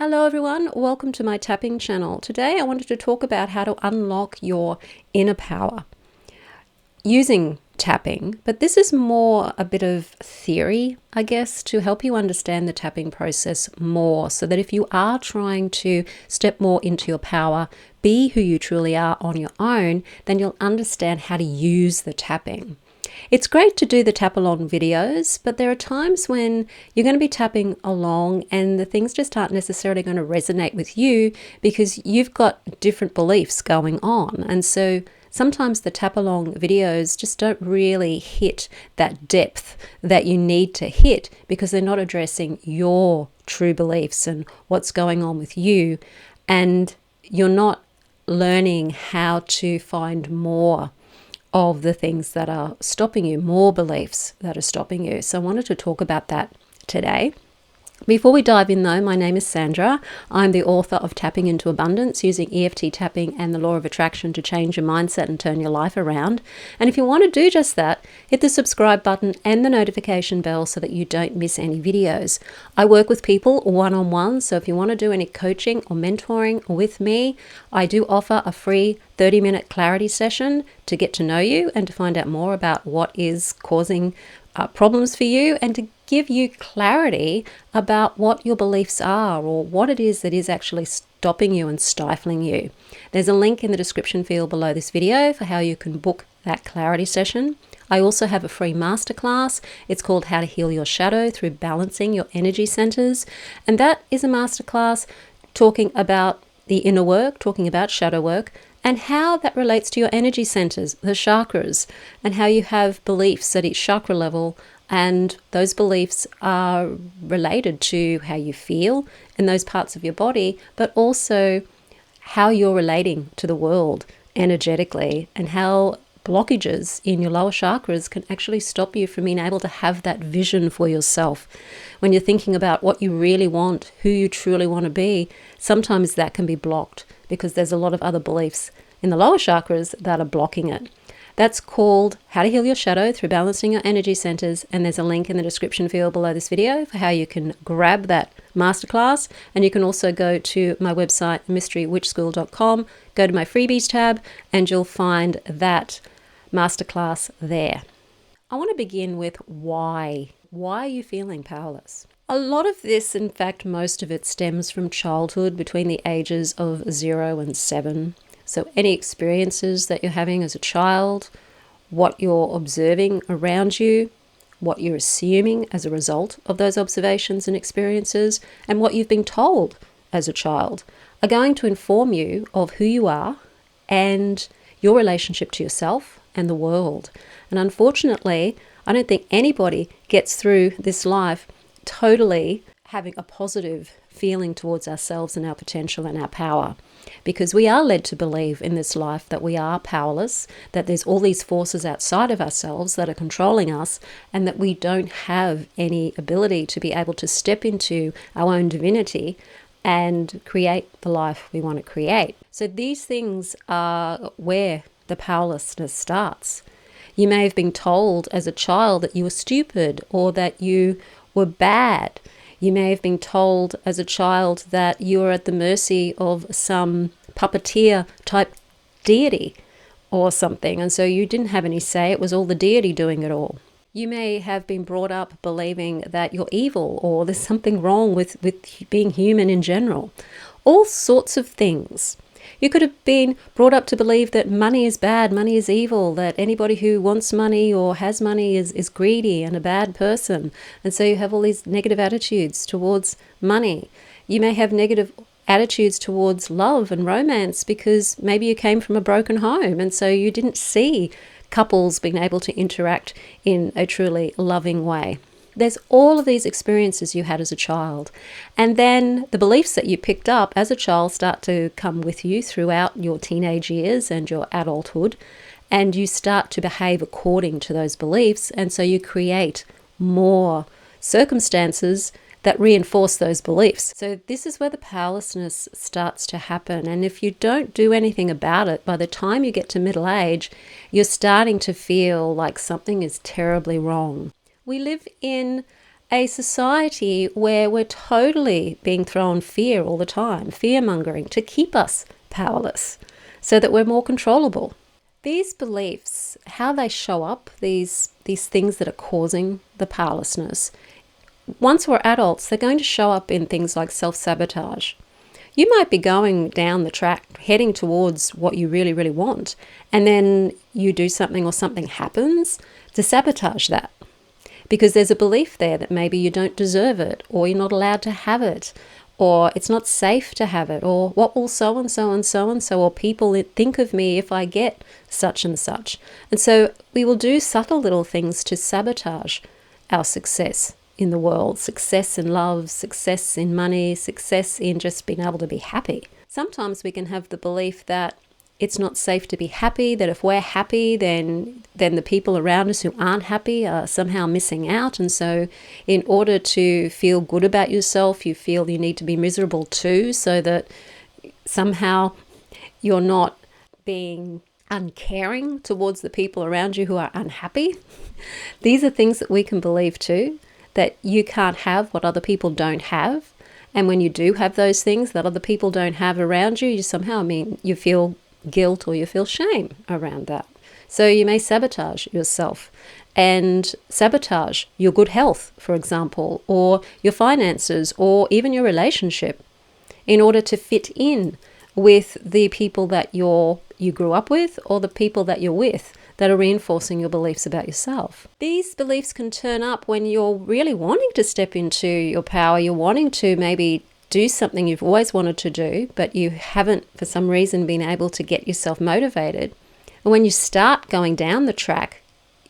Hello everyone, welcome to my tapping channel. Today I wanted to talk about how to unlock your inner power using tapping, but this is more a bit of theory, I guess, to help you understand the tapping process more, so that if you are trying to step more into your power, be who you truly are on your own, then you'll understand how to use the tapping. It's great to do the tap along videos, but there are times when you're going to be tapping along and the things just aren't necessarily going to resonate with you because you've got different beliefs going on. And so sometimes the tap along videos just don't really hit that depth that you need to hit because they're not addressing your true beliefs and what's going on with you. And you're not learning how to find more of the things that are stopping you, more beliefs that are stopping you. So I wanted to talk about that today. Before we dive in though, my name is Sandra. I'm the author of Tapping into Abundance, using EFT Tapping and the Law of Attraction to change your mindset and turn your life around. And if you want to do just that, hit the subscribe button and the notification bell so that you don't miss any videos. I work with people one-on-one, so if you want to do any coaching or mentoring with me, I do offer a free 30-minute clarity session to get to know you and to find out more about what is causing problems for you and to give you clarity about what your beliefs are or what it is that is actually stopping you and stifling you. There's a link in the description field below this video for how you can book that clarity session. I also have a free masterclass. It's called How to Heal Your Shadow Through Balancing Your Energy Centers. And that is a masterclass talking about the inner work, talking about shadow work, and how that relates to your energy centers, the chakras, and how you have beliefs at each chakra level. And those beliefs are related to how you feel in those parts of your body, but also how you're relating to the world energetically and how blockages in your lower chakras can actually stop you from being able to have that vision for yourself. When you're thinking about what you really want, who you truly want to be, sometimes that can be blocked because there's a lot of other beliefs in the lower chakras that are blocking it. That's called How to Heal Your Shadow Through Balancing Your Energy Centers, and there's a link in the description field below this video for how you can grab that masterclass. And you can also go to my website, mysterywitchschool.com, go to my freebies tab, and you'll find that masterclass there. I want to begin with why. Why are you feeling powerless? A lot of this, in fact, most of it stems from childhood between the ages of 0 and 7. So any experiences that you're having as a child, what you're observing around you, what you're assuming as a result of those observations and experiences, and what you've been told as a child are going to inform you of who you are and your relationship to yourself and the world. And unfortunately, I don't think anybody gets through this life totally having a positive feeling towards ourselves and our potential and our power, because we are led to believe in this life that we are powerless, that there's all these forces outside of ourselves that are controlling us, and that we don't have any ability to be able to step into our own divinity and create the life we want to create. So these things are where the powerlessness starts. You may have been told as a child that you were stupid or that you were bad. You may have been told as a child that you were at the mercy of some puppeteer type deity or something, and so you didn't have any say. It was all the deity doing it all. You may have been brought up believing that you're evil or there's something wrong with being human in general. All sorts of things. You could have been brought up to believe that money is bad, money is evil, that anybody who wants money or has money is greedy and a bad person. And so you have all these negative attitudes towards money. You may have negative attitudes towards love and romance because maybe you came from a broken home and so you didn't see couples being able to interact in a truly loving way. There's all of these experiences you had as a child, and then the beliefs that you picked up as a child start to come with you throughout your teenage years and your adulthood, and you start to behave according to those beliefs, and so you create more circumstances that reinforce those beliefs. So this is where the powerlessness starts to happen, and if you don't do anything about it, by the time you get to middle age, you're starting to feel like something is terribly wrong. We live in a society where we're totally being thrown fear all the time, fear-mongering, to keep us powerless so that we're more controllable. These beliefs, how they show up, these things that are causing the powerlessness, once we're adults, they're going to show up in things like self-sabotage. You might be going down the track, heading towards what you really, really want, and then you do something or something happens to sabotage that. Because there's a belief there that maybe you don't deserve it, or you're not allowed to have it, or it's not safe to have it, or what will so-and-so and so-and-so, or people think of me if I get such and such. And so we will do subtle little things to sabotage our success in the world, success in love, success in money, success in just being able to be happy. Sometimes we can have the belief that it's not safe to be happy, that if we're happy, then the people around us who aren't happy are somehow missing out. And so in order to feel good about yourself, you feel you need to be miserable too, so that somehow you're not being uncaring towards the people around you who are unhappy. These are things that we can believe too, that you can't have what other people don't have. And when you do have those things that other people don't have around you, you somehow, you feel guilt or you feel shame around that. So you may sabotage yourself and sabotage your good health, for example, or your finances, or even your relationship, in order to fit in with the people that you grew up with, or the people that you're with that are reinforcing your beliefs about yourself. These beliefs can turn up when you're really wanting to step into your power. You're wanting to maybe do something you've always wanted to do, but you haven't for some reason been able to get yourself motivated. And when you start going down the track,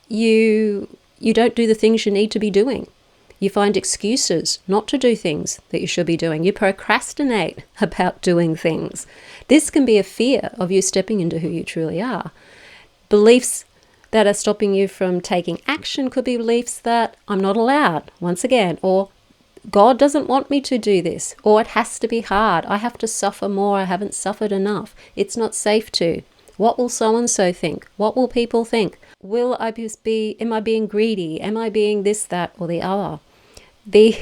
you don't do the things you need to be doing. You find excuses not to do things that you should be doing. You procrastinate about doing things. This can be a fear of you stepping into who you truly are. Beliefs that are stopping you from taking action could be beliefs that I'm not allowed, once again, or God doesn't want me to do this, or it has to be hard. I have to suffer more. I haven't suffered enough. It's not safe to. What will so-and-so think? What will people think? Am I being greedy? Am I being this, that, or the other? This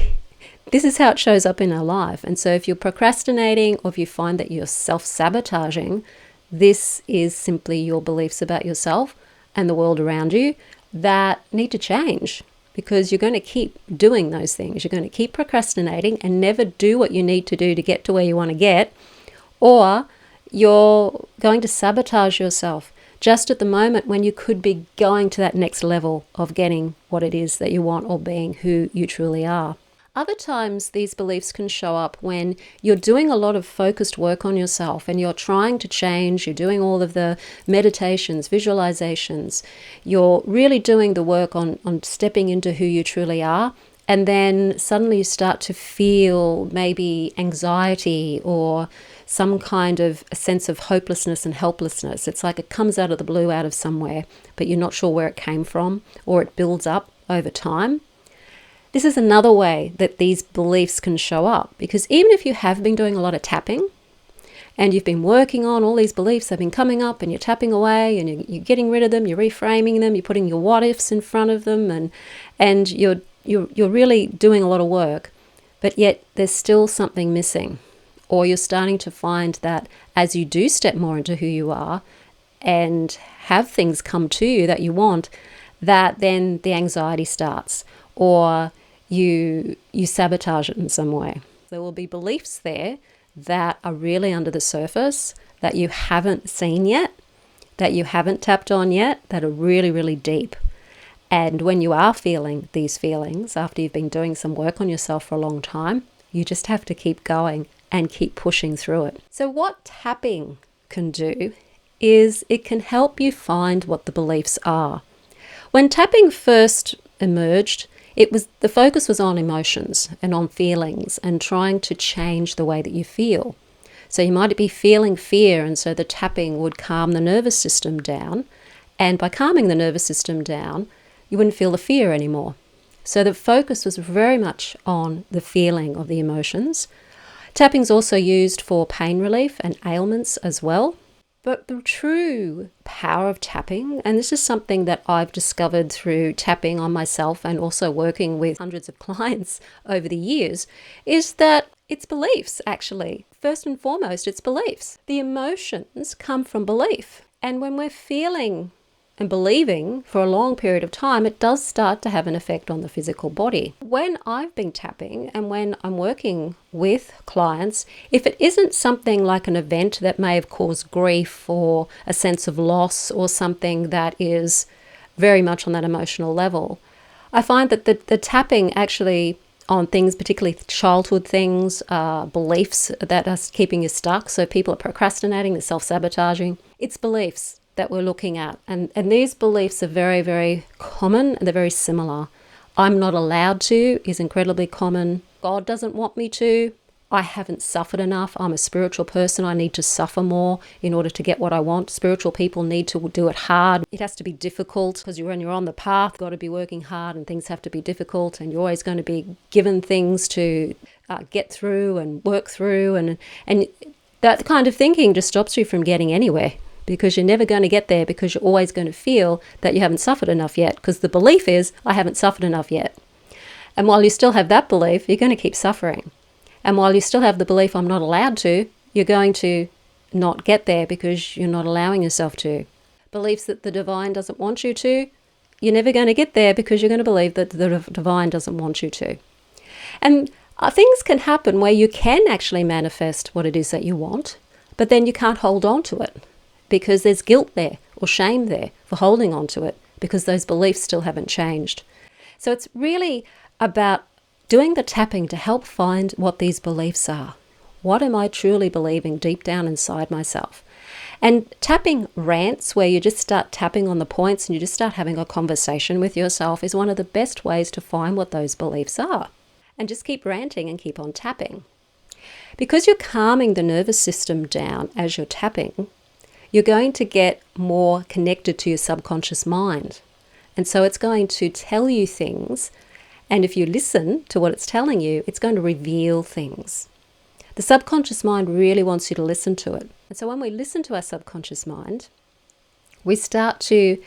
is how it shows up in our life. And so if you're procrastinating, or if you find that you're self-sabotaging, this is simply your beliefs about yourself and the world around you that need to change. Because you're going to keep doing those things. You're going to keep procrastinating and never do what you need to do to get to where you want to get. Or you're going to sabotage yourself just at the moment when you could be going to that next level of getting what it is that you want, or being who you truly are. Other times these beliefs can show up when you're doing a lot of focused work on yourself and you're trying to change. You're doing all of the meditations, visualizations. You're really doing the work on stepping into who you truly are. And then suddenly you start to feel maybe anxiety or some kind of a sense of hopelessness and helplessness. It's like it comes out of the blue, out of somewhere, but you're not sure where it came from, or it builds up over time. This is another way that these beliefs can show up, because even if you have been doing a lot of tapping and you've been working on all these beliefs, they've been coming up and you're tapping away and you're getting rid of them, you're reframing them, you're putting your what ifs in front of them, and you're really doing a lot of work, but yet there's still something missing. Or you're starting to find that as you do step more into who you are and have things come to you that you want, that then the anxiety starts, or you sabotage it in some way. There will be beliefs there that are really under the surface, that you haven't seen yet, that you haven't tapped on yet, that are really, really deep. And when you are feeling these feelings, after you've been doing some work on yourself for a long time, you just have to keep going and keep pushing through it. So what tapping can do is it can help you find what the beliefs are. When tapping first emerged, the focus was on emotions and on feelings and trying to change the way that you feel. So you might be feeling fear, and so the tapping would calm the nervous system down. And by calming the nervous system down, you wouldn't feel the fear anymore. So the focus was very much on the feeling of the emotions. Tapping is also used for pain relief and ailments as well. But the true power of tapping, and this is something that I've discovered through tapping on myself and also working with hundreds of clients over the years, is that it's beliefs, actually. First and foremost, it's beliefs. The emotions come from belief. And when we're feeling and believing for a long period of time, it does start to have an effect on the physical body. When I've been tapping and when I'm working with clients, if it isn't something like an event that may have caused grief or a sense of loss or something that is very much on that emotional level, I find that the tapping actually on things, particularly childhood things, beliefs that are keeping you stuck. So people are procrastinating, they're self-sabotaging. It's beliefs that we're looking at. And these beliefs are very, very common and they're very similar. I'm not allowed to is incredibly common. God doesn't want me to. I haven't suffered enough. I'm a spiritual person. I need to suffer more in order to get what I want. Spiritual people need to do it hard. It has to be difficult because when you're on the path, you've got to be working hard and things have to be difficult and you're always going to be given things to get through and work through. And that kind of thinking just stops you from getting anywhere, because you're never going to get there, because you're always going to feel that you haven't suffered enough yet, because the belief is, I haven't suffered enough yet. And while you still have that belief, you're going to keep suffering. And while you still have the belief, I'm not allowed to, you're going to not get there because you're not allowing yourself to. Beliefs that the divine doesn't want you to, you're never going to get there because you're going to believe that the divine doesn't want you to. And things can happen where you can actually manifest what it is that you want, but then you can't hold on to it, because there's guilt there or shame there for holding on to it, because those beliefs still haven't changed. So it's really about doing the tapping to help find what these beliefs are. What am I truly believing deep down inside myself? And tapping rants, where you just start tapping on the points and you just start having a conversation with yourself, is one of the best ways to find what those beliefs are. And just keep ranting and keep on tapping. Because you're calming the nervous system down as you're tapping, you're going to get more connected to your subconscious mind. And so it's going to tell you things, and if you listen to what it's telling you, it's going to reveal things. The subconscious mind really wants you to listen to it. And so when we listen to our subconscious mind, we start to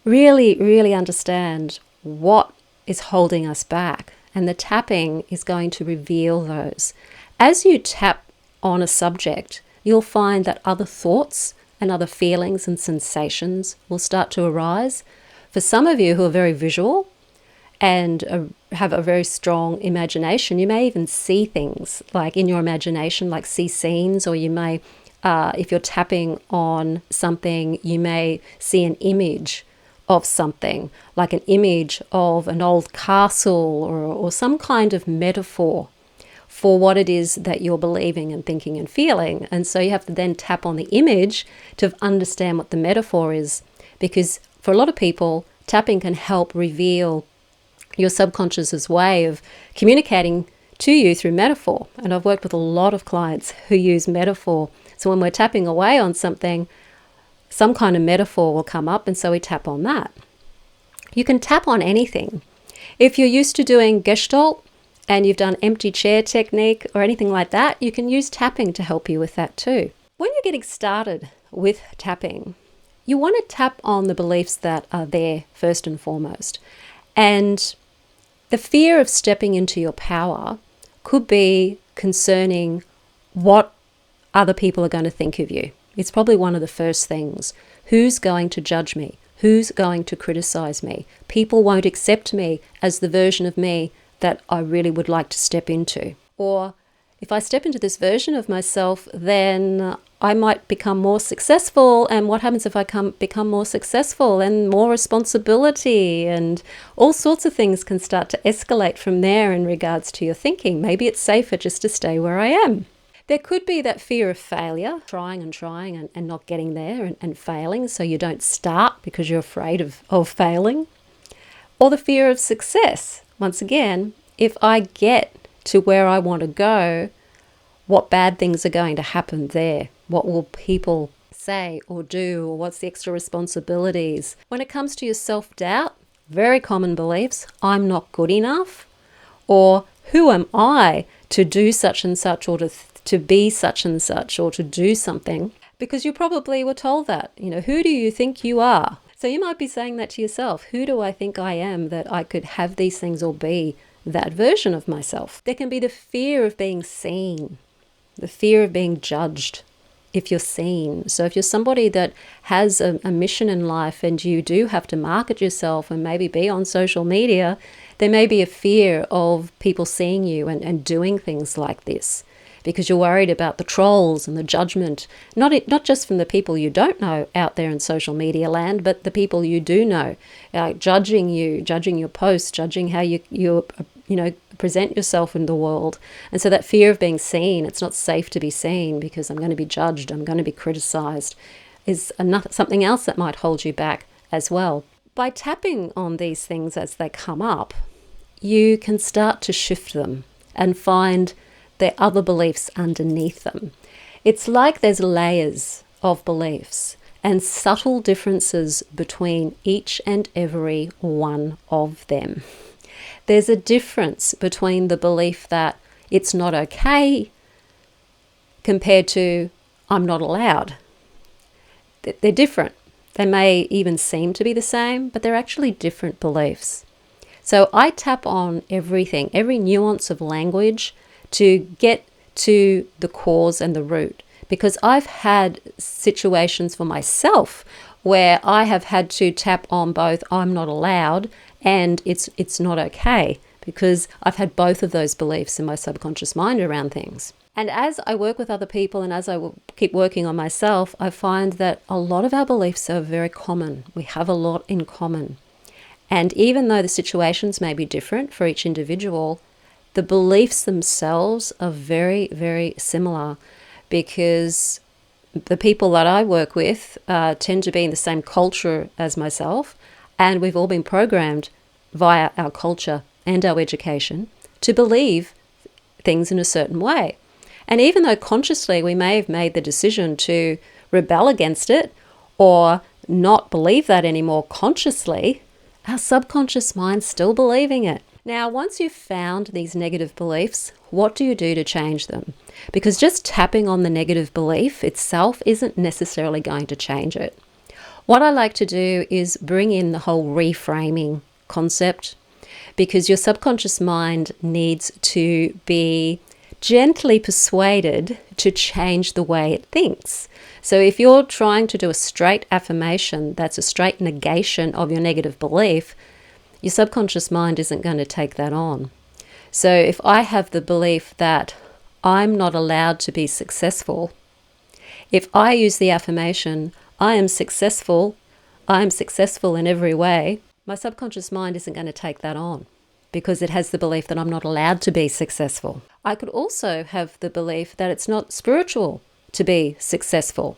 really, really understand what is holding us back. And the tapping is going to reveal those. As you tap on a subject, you'll find that other thoughts and other feelings and sensations will start to arise. For some of you who are very visual and have a very strong imagination, you may even see things like in your imagination, like see scenes, or you may, if you're tapping on something, you may see an image of something, like an image of an old castle or some kind of metaphor for what it is that you're believing and thinking and feeling. And so you have to then tap on the image to understand what the metaphor is, because for a lot of people, tapping can help reveal your subconscious's way of communicating to you through metaphor. And I've worked with a lot of clients who use metaphor. So when we're tapping away on something, some kind of metaphor will come up, and so we tap on that. You can tap on anything. If you're used to doing Gestalt and you've done empty chair technique or anything like that, you can use tapping to help you with that too. When you're getting started with tapping, you want to tap on the beliefs that are there first and foremost. And the fear of stepping into your power could be concerning what other people are going to think of you. It's probably one of the first things. Who's going to judge me? Who's going to criticize me? People won't accept me as the version of me that I really would like to step into. Or if I step into this version of myself, then I might become more successful. And what happens if I become more successful? And more responsibility and all sorts of things can start to escalate from there in regards to your thinking. Maybe it's safer just to stay where I am. There could be that fear of failure, trying and not getting there and failing, so you don't start because you're afraid of failing. Or the fear of success. Once again, if I get to where I want to go, what bad things are going to happen there? What will people say or do? Or what's the extra responsibilities? When it comes to your self-doubt, very common beliefs, I'm not good enough, or who am I to do such and such, or to be such and such, or to do something. because you probably were told that. Who do you think you are? So you might be saying that to yourself. Who do I think I am that I could have these things or be that version of myself? There can be the fear of being seen, the fear of being judged if you're seen. So if you're somebody that has a mission in life and you do have to market yourself and maybe be on social media, there may be a fear of people seeing you and doing things like this because you're worried about the trolls and the judgment, not just from the people you don't know out there in social media land, but the people you do know, judging you, judging your posts, judging how you present yourself in the world. And so that fear of being seen, it's not safe to be seen because I'm going to be judged, I'm going to be criticized, is something else that might hold you back as well. By tapping on these things as they come up, you can start to shift them and find the other beliefs underneath them. It's like there's layers of beliefs and subtle differences between each and every one of them. There's a difference between the belief that it's not okay compared to I'm not allowed. They're different. They may even seem to be the same, but they're actually different beliefs. So I tap on everything, every nuance of language to get to the cause and the root, because I've had situations for myself where I have had to tap on both I'm not allowed and it's not okay, because I've had both of those beliefs in my subconscious mind around things. And as I work with other people and as I keep working on myself, I find that a lot of our beliefs are very common. We have a lot in common. And even though the situations may be different for each individual, the beliefs themselves are very, very similar, because the people that I work with tend to be in the same culture as myself, and we've all been programmed via our culture and our education to believe things in a certain way. And even though consciously we may have made the decision to rebel against it or not believe that anymore consciously, our subconscious mind's still believing it. Now, once you've found these negative beliefs, what do you do to change them? Because just tapping on the negative belief itself isn't necessarily going to change it. What I like to do is bring in the whole reframing concept, because your subconscious mind needs to be gently persuaded to change the way it thinks. So if you're trying to do a straight affirmation, that's a straight negation of your negative belief, your subconscious mind isn't going to take that on. So if I have the belief that I'm not allowed to be successful, if I use the affirmation, I am successful in every way, my subconscious mind isn't going to take that on, because it has the belief that I'm not allowed to be successful. I could also have the belief that it's not spiritual to be successful.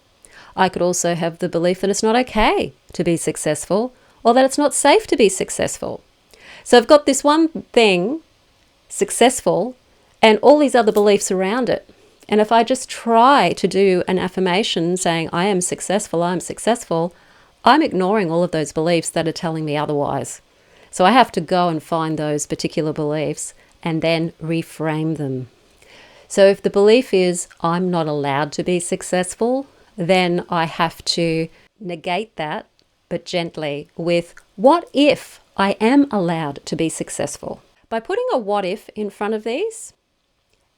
I could also have the belief that it's not okay to be successful, or that it's not safe to be successful. So I've got this one thing, successful, and all these other beliefs around it. And if I just try to do an affirmation saying I am successful, I'm ignoring all of those beliefs that are telling me otherwise. So I have to go and find those particular beliefs and then reframe them. So if the belief is I'm not allowed to be successful, then I have to negate that, but gently, with what if I am allowed to be successful? By putting a what if in front of these,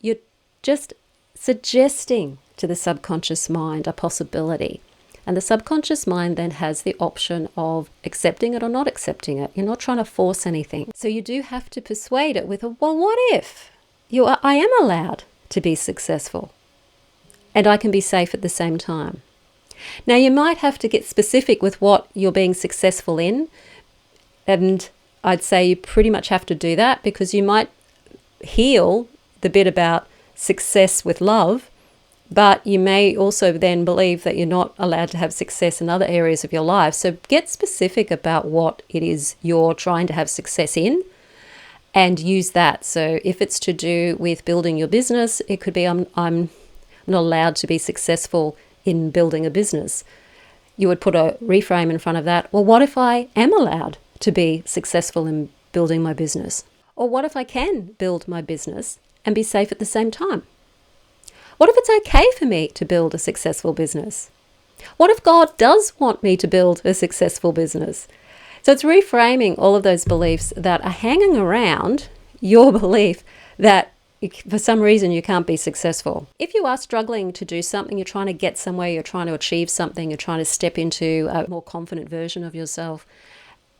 you're just suggesting to the subconscious mind a possibility. And the subconscious mind then has the option of accepting it or not accepting it. You're not trying to force anything. So you do have to persuade it with well, what if I am allowed to be successful and I can be safe at the same time? Now, you might have to get specific with what you're being successful in. And I'd say you pretty much have to do that, because you might heal the bit about success with love, but you may also then believe that you're not allowed to have success in other areas of your life. So get specific about what it is you're trying to have success in and use that. So if it's to do with building your business, it could be I'm not allowed to be successful in building a business. You would put a reframe in front of that. Well, what if I am allowed to be successful in building my business? Or what if I can build my business and be safe at the same time? What if it's okay for me to build a successful business? What if God does want me to build a successful business? So it's reframing all of those beliefs that are hanging around your belief that for some reason you can't be successful. If you are struggling to do something, you're trying to get somewhere, you're trying to achieve something, you're trying to step into a more confident version of yourself,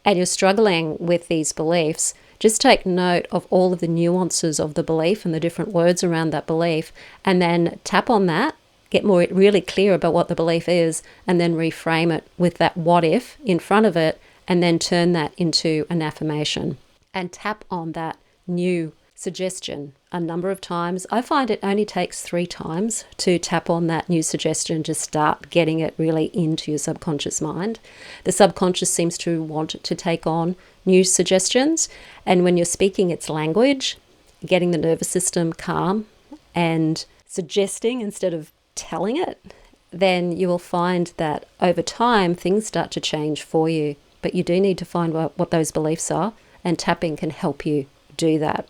and you're struggling with these beliefs, just take note of all of the nuances of the belief and the different words around that belief, and then tap on that, get more really clear about what the belief is, and then reframe it with that what if in front of it, and then turn that into an affirmation and tap on that new suggestion a number of times. I find it only takes 3 times to tap on that new suggestion to start getting it really into your subconscious mind. The subconscious seems to want to take on new suggestions, and when you're speaking its language, getting the nervous system calm and suggesting instead of telling it, then you will find that over time things start to change for you. But you do need to find what those beliefs are, and tapping can help you do that.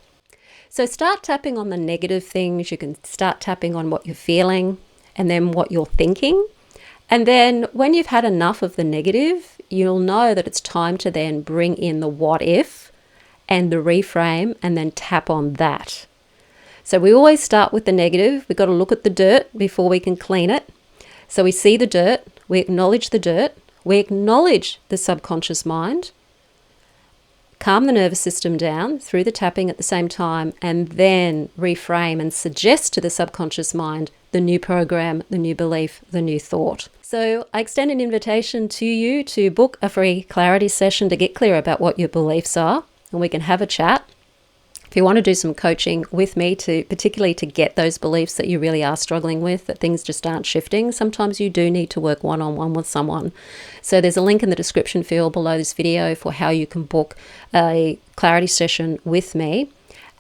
So start tapping on the negative things. You can start tapping on what you're feeling and then what you're thinking. And then when you've had enough of the negative, you'll know that it's time to then bring in the what if and the reframe, and then tap on that. So we always start with the negative. We've got to look at the dirt before we can clean it. So we see the dirt, we acknowledge the dirt, we acknowledge the subconscious mind, calm the nervous system down through the tapping at the same time, and then reframe and suggest to the subconscious mind the new program, the new belief, the new thought. So I extend an invitation to you to book a free clarity session to get clear about what your beliefs are, and we can have a chat. If you want to do some coaching with me, particularly to get those beliefs that you really are struggling with, that things just aren't shifting, sometimes you do need to work one-on-one with someone. So there's a link in the description field below this video for how you can book a clarity session with me.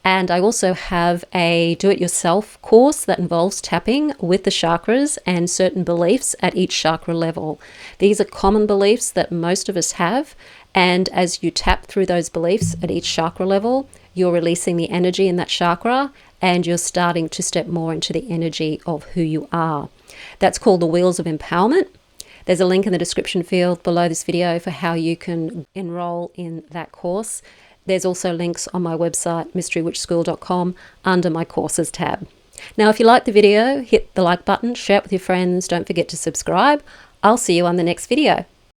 And I also have a do-it-yourself course that involves tapping with the chakras and certain beliefs at each chakra level. These are common beliefs that most of us have, and as you tap through those beliefs at each chakra level, you're releasing the energy in that chakra, and you're starting to step more into the energy of who you are. That's called the Wheels of Empowerment. There's a link in the description field below this video for how you can enroll in that course. There's also links on my website, mysterywitchschool.com, under my courses tab. Now, if you like the video, hit the like button, share it with your friends. Don't forget to subscribe. I'll see you on the next video.